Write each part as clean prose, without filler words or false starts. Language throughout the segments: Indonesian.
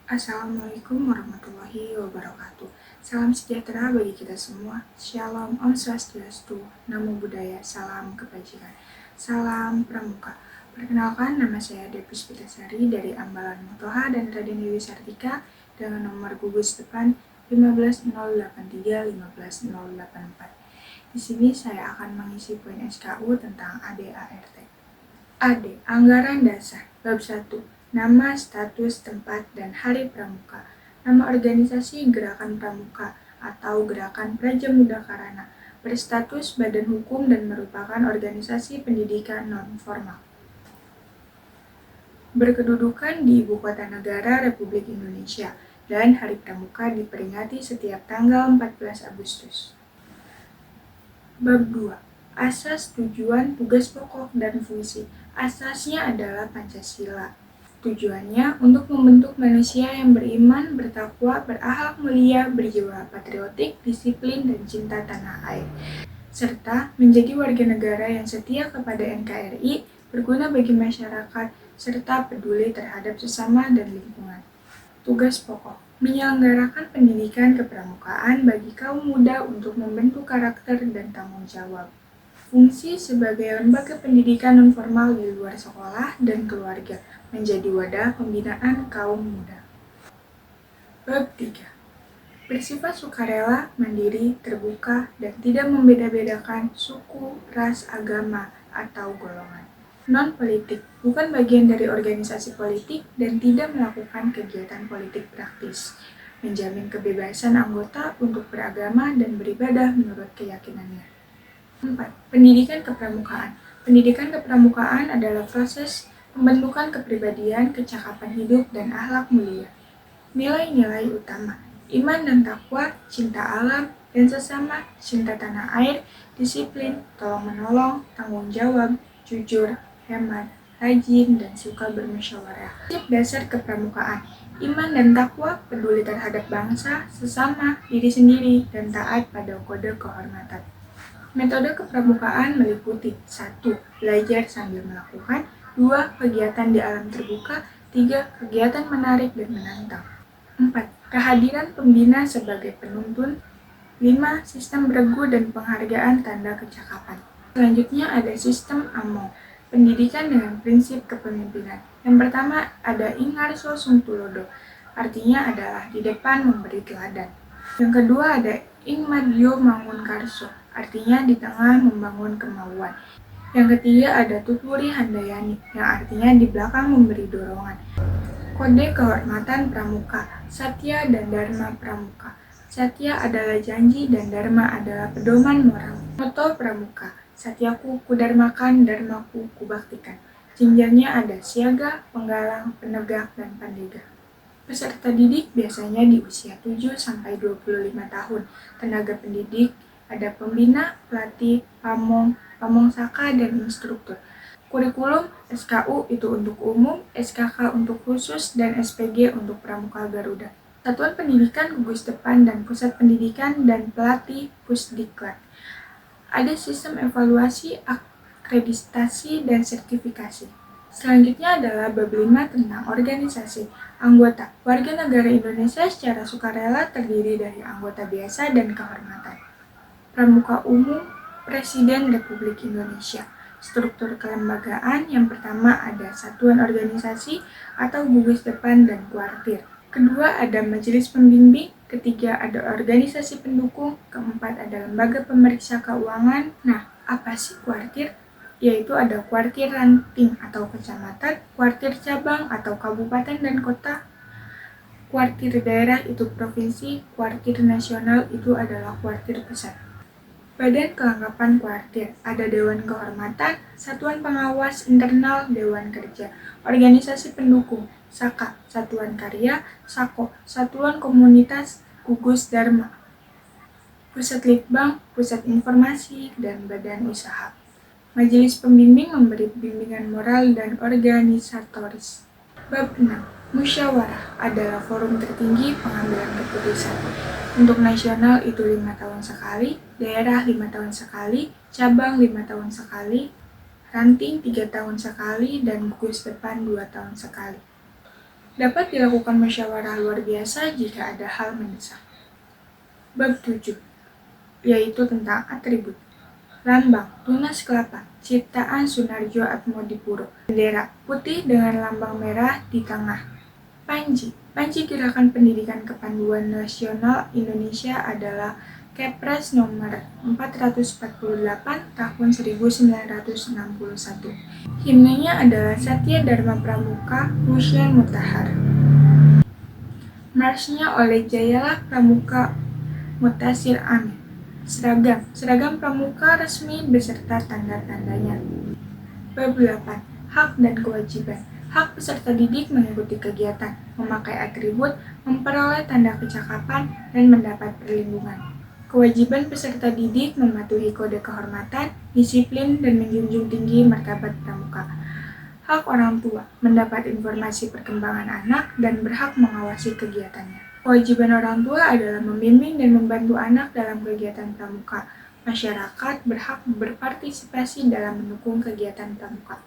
Assalamualaikum warahmatullahi wabarakatuh. Salam sejahtera bagi kita semua. Shalom, Om Swastiastu, Namo Buddhaya, Salam Kebajikan. Salam Pramuka. Perkenalkan, nama saya Depis Pitasari dari Ambalan Motoha dan Raden Dewi Sartika dengan nomor gugus depan 15083-15084. Di sini saya akan mengisi poin SKU tentang ADART. AD. Anggaran Dasar. Bab 1. Nama, status, tempat, dan hari Pramuka. Nama organisasi Gerakan Pramuka atau Gerakan Praja Muda Karana berstatus badan hukum dan merupakan organisasi pendidikan non-formal. Berkedudukan di Ibu Kota Negara Republik Indonesia dan Hari Pramuka diperingati setiap tanggal 14 Agustus. Bab 2. Asas, tujuan, tugas pokok, dan fungsi. Asasnya adalah Pancasila. Tujuannya untuk membentuk manusia yang beriman, bertakwa, berakhlak mulia, berjiwa patriotik, disiplin, dan cinta tanah air, serta menjadi warga negara yang setia kepada NKRI, berguna bagi masyarakat, serta peduli terhadap sesama dan lingkungan. Tugas pokok: menyelenggarakan pendidikan kepramukaan bagi kaum muda untuk membentuk karakter dan tanggung jawab. Fungsi sebagai lembaga pendidikan nonformal di luar sekolah dan keluarga, menjadi wadah pembinaan kaum muda. Bab 3. Bersifat sukarela, mandiri, terbuka, dan tidak membeda-bedakan suku, ras, agama, atau golongan. Non-politik, bukan bagian dari organisasi politik dan tidak melakukan kegiatan politik praktis. Menjamin kebebasan anggota untuk beragama dan beribadah menurut keyakinannya. 4. Pendidikan kepramukaan. Pendidikan kepramukaan adalah proses pembentukan kepribadian, kecakapan hidup, dan akhlak mulia. Nilai-nilai utama: iman dan takwa, cinta alam dan sesama, cinta tanah air, disiplin, tolong-menolong, tanggung jawab, jujur, hemat, rajin, dan suka bermusyawarah. Prinsip dasar kepramukaan: iman dan takwa, peduli terhadap bangsa, sesama, diri sendiri, dan taat pada kode kehormatan. Metode kepramukaan meliputi 1. Belajar sambil melakukan. 2. Kegiatan di alam terbuka. 3. Kegiatan menarik dan menantang. 4. Kehadiran pembina sebagai penuntun. 5. Sistem beregu dan penghargaan tanda kecakapan. Selanjutnya ada sistem AMO, pendidikan dengan prinsip kepemimpinan. Yang pertama ada Ingarso Sungtulodo, artinya adalah di depan memberi teladan. Yang kedua ada Ingmadyo Mangunkarso, artinya di tengah membangun kemauan. Yang ketiga ada Tutwuri Handayani, yang artinya di belakang memberi dorongan. Kode kehormatan Pramuka, Satya dan Dharma Pramuka. Satya adalah janji dan Dharma adalah pedoman moral. Moto Pramuka, Satyaku kudarmakan, Dharmaku kubaktikan. Jenjangnya ada siaga, penggalang, penegak, dan pandega. Peserta didik biasanya di usia 7-25 tahun. Tenaga pendidik ada pembina, pelatih, pamong, pamongsaka, dan instruktur. Kurikulum SKU itu untuk umum, SKK untuk khusus, dan SPG untuk Pramuka Garuda. Satuan Pendidikan Gugus Depan dan Pusat Pendidikan dan Pelatih Pusdiklat. Ada sistem evaluasi, akreditasi, dan sertifikasi. Selanjutnya adalah bab 5 tentang organisasi. Anggota. Warga negara Indonesia secara sukarela terdiri dari anggota biasa dan kehormatan. Pramuka Umum Presiden Republik Indonesia. Struktur kelembagaan yang pertama ada satuan organisasi atau gugus depan dan kuartir. Kedua ada majelis pembimbing, ketiga ada organisasi pendukung, keempat ada lembaga pemeriksa keuangan. Nah, apa sih kuartir? Yaitu ada kuartir ranting atau kecamatan, kuartir cabang atau kabupaten dan kota, kuartir daerah itu provinsi, kuartir nasional itu adalah kuartir pusat. Badan kelengkapan kuartir, ada Dewan Kehormatan, Satuan Pengawas Internal, Dewan Kerja, Organisasi Pendukung, SAKA, Satuan Karya, SAKO, Satuan Komunitas, Gugus Dharma, Pusat Litbang, Pusat Informasi, dan Badan Usaha. Majelis pembimbing memberi bimbingan moral dan organisatoris. Bab 6. Musyawarah adalah forum tertinggi pengambilan keputusan. Untuk nasional itu 5 tahun sekali, daerah 5 tahun sekali, cabang 5 tahun sekali, ranting 3 tahun sekali, dan gugus depan 2 tahun sekali. Dapat dilakukan musyawarah luar biasa jika ada hal mendesak. Bab 7, yaitu tentang atribut. Lambang, tunas kelapa, ciptaan Sunarjo Atmodipuro. Bendera, putih dengan lambang merah di tengah. Panji, Panji Gerakan Pendidikan Kepanduan Nasional Indonesia adalah Kepres nomor 448 tahun 1961. Himnenya adalah Satya Dharma Pramuka Ruslan Mutahar. Marsnya oleh Jayalah Pramuka Mutasir Amin. Seragam pramuka resmi beserta tanda-tandanya. Bab 8. Hak dan kewajiban. Hak peserta didik mengikuti kegiatan, memakai atribut, memperoleh tanda kecakapan, dan mendapat perlindungan. Kewajiban peserta didik mematuhi kode kehormatan, disiplin, dan menjunjung tinggi martabat pramuka. Hak orang tua mendapat informasi perkembangan anak dan berhak mengawasi kegiatannya. Kewajiban orang tua adalah membimbing dan membantu anak dalam kegiatan pramuka. Masyarakat berhak berpartisipasi dalam mendukung kegiatan pramuka.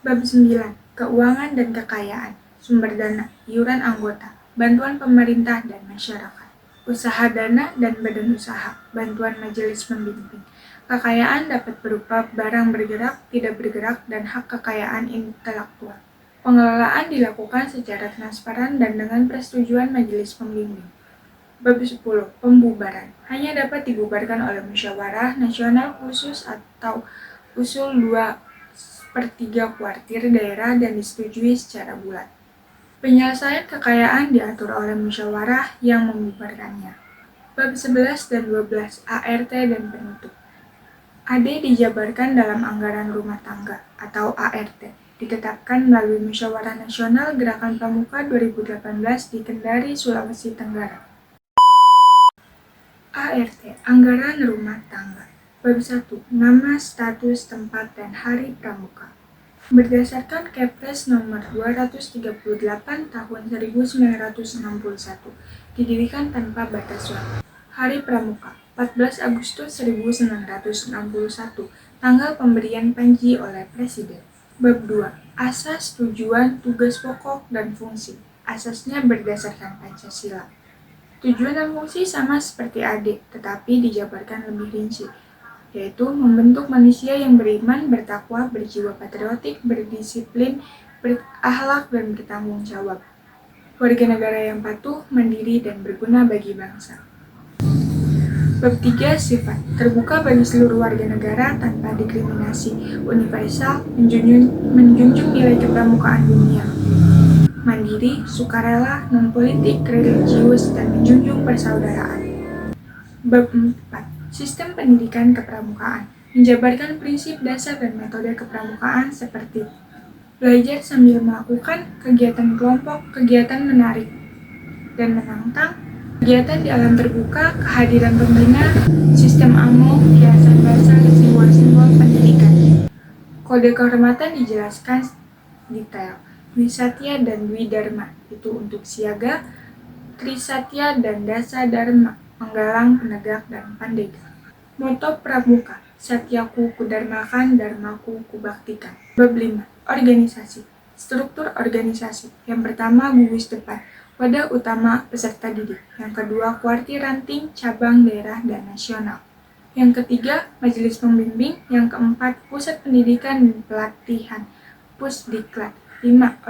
Bab 9. Keuangan dan kekayaan, sumber dana, iuran anggota, bantuan pemerintah dan masyarakat, usaha dana dan badan usaha, bantuan majelis pembimbing. Kekayaan dapat berupa barang bergerak, tidak bergerak, dan hak kekayaan intelektual. Pengelolaan dilakukan secara transparan dan dengan persetujuan majelis pembimbing. Bab 10. Pembubaran. Hanya dapat dibubarkan oleh musyawarah nasional khusus atau usul 2/3 kuartir daerah dan disetujui secara bulat. Penyelesaian kekayaan diatur oleh musyawarah yang membubarkannya. Bab 11 dan 12. ART dan penutup. AD dijabarkan dalam anggaran rumah tangga atau ART, ditetapkan melalui Musyawarah Nasional Gerakan Pramuka 2018 di Kendari, Sulawesi Tenggara. ART, Anggaran Rumah Tangga. Bab 1. Nama, status, tempat, dan hari pramuka. Berdasarkan Kepres nomor 238 tahun 1961, didirikan tanpa batas waktu. Hari Pramuka, 14 Agustus 1961, tanggal pemberian Panji oleh Presiden. Bab 2. Asas, tujuan, tugas pokok, dan fungsi. Asasnya berdasarkan Pancasila. Tujuan dan fungsi sama seperti AD, tetapi dijabarkan lebih rinci, yaitu membentuk manusia yang beriman, bertakwa, berjiwa patriotik, berdisiplin, berakhlak, dan bertanggung jawab. Warga negara yang patuh, mandiri, dan berguna bagi bangsa. Bab 3. Sifat. Terbuka bagi seluruh warga negara tanpa diskriminasi, universal, menjunjung nilai kepramukaan dunia. Mandiri, sukarela, non-politik, religius, dan menjunjung persaudaraan. Bab 4. Sistem pendidikan kepramukaan. Menjabarkan prinsip dasar dan metode kepramukaan seperti belajar sambil melakukan, kegiatan kelompok, kegiatan menarik dan menantang, kegiatan di alam terbuka, kehadiran pembina, sistem AMO, hiasan bahasa, simbol-simbol pendidikan. Kode kehormatan dijelaskan detail. Dwi Satya dan Dwi Dharma itu untuk siaga, Trisatya dan Dasa Dharma, penggalang, penegak, dan pandega. Moto Pramuka, Satyaku Kudarmakan, Dharmaku Kubaktikan. Bab 5. Organisasi. Struktur organisasi. Yang pertama, gugus depan, wadah utama peserta didik. Yang kedua, kuartir ranting, cabang, daerah, dan nasional. Yang ketiga, majelis pembimbing. Yang keempat, pusat pendidikan dan pelatihan, Pusdiklat. 5.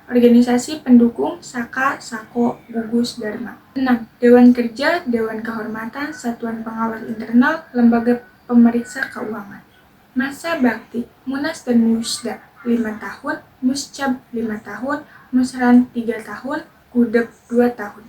Organisasi pendukung, Saka, Sako, Gugus, Dharma. 6. Dewan Kerja, Dewan Kehormatan, Satuan Pengawas Internal, Lembaga Pemeriksa Keuangan. Masa Bakti, Munas dan Musda 5 tahun, Muscab 5 tahun, Musran 3 tahun, Kudep 2 tahun.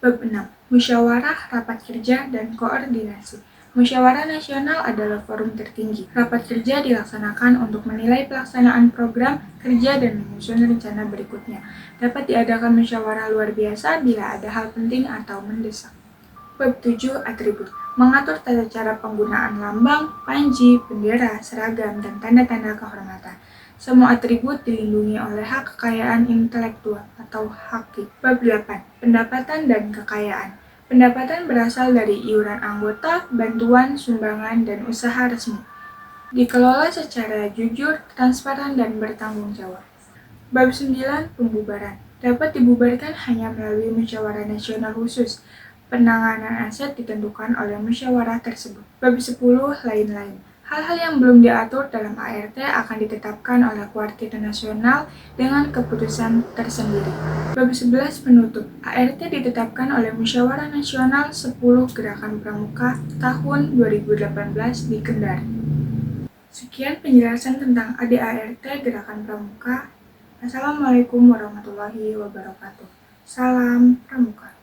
Bab 6. Musyawarah, rapat kerja, dan koordinasi. Musyawarah Nasional adalah forum tertinggi. Rapat kerja dilaksanakan untuk menilai pelaksanaan program kerja dan menyusun rencana berikutnya. Dapat diadakan musyawarah luar biasa bila ada hal penting atau mendesak. Bab 7. Atribut. Mengatur tata cara penggunaan lambang, panji, bendera, seragam, dan tanda-tanda kehormatan. Semua atribut dilindungi oleh hak kekayaan intelektual atau HAKI. Bab 8. Pendapatan dan kekayaan. Pendapatan berasal dari iuran anggota, bantuan, sumbangan, dan usaha resmi. Dikelola secara jujur, transparan, dan bertanggung jawab. Bab 9. Pembubaran. Dapat dibubarkan hanya melalui musyawarah nasional khusus. Penanganan aset ditentukan oleh musyawarah tersebut. Bab 10. Lain-lain. Hal-hal yang belum diatur dalam ART akan ditetapkan oleh Kuartet Nasional dengan keputusan tersendiri. Bab 11. Penutup. ART ditetapkan oleh Musyawarah Nasional 10 Gerakan Pramuka tahun 2018 di Kendari. Sekian penjelasan tentang ADART Gerakan Pramuka. Assalamualaikum warahmatullahi wabarakatuh. Salam Pramuka.